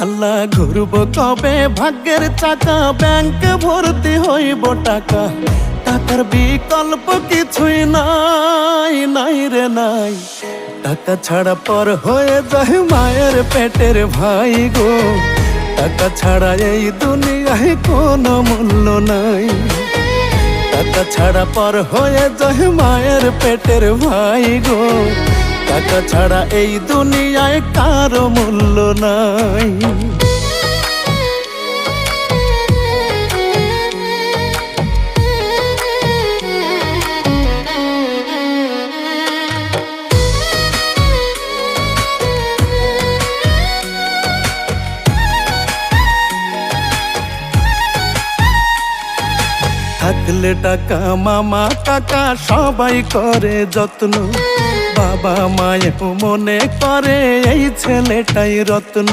আল্লাহ ঘুরব কবে ভাগ্যের চাকা, ব্যাংকে ভর্তি হইব টাকা, টাকার বিকল্প কিছুই নাই, নাই রে নাই। টাকা ছাড়া পর হয়ে যায় মায়ের পেটের ভাই গো, টাকা ছাড়া এই দুনিয়ায় কোনো মূল্য নাই। টাকা ছাড়া পর হয়ে যায় মায়ের পেটের ভাই গো, টাকা ছাড়া এই দুনিয়ায় কারো মূল্য নাই। থাকলে টাকা মামা কাকা সবাই করে যত্ন, বাবা মায়েও মনে করে এই ছেলেটাই রত্ন।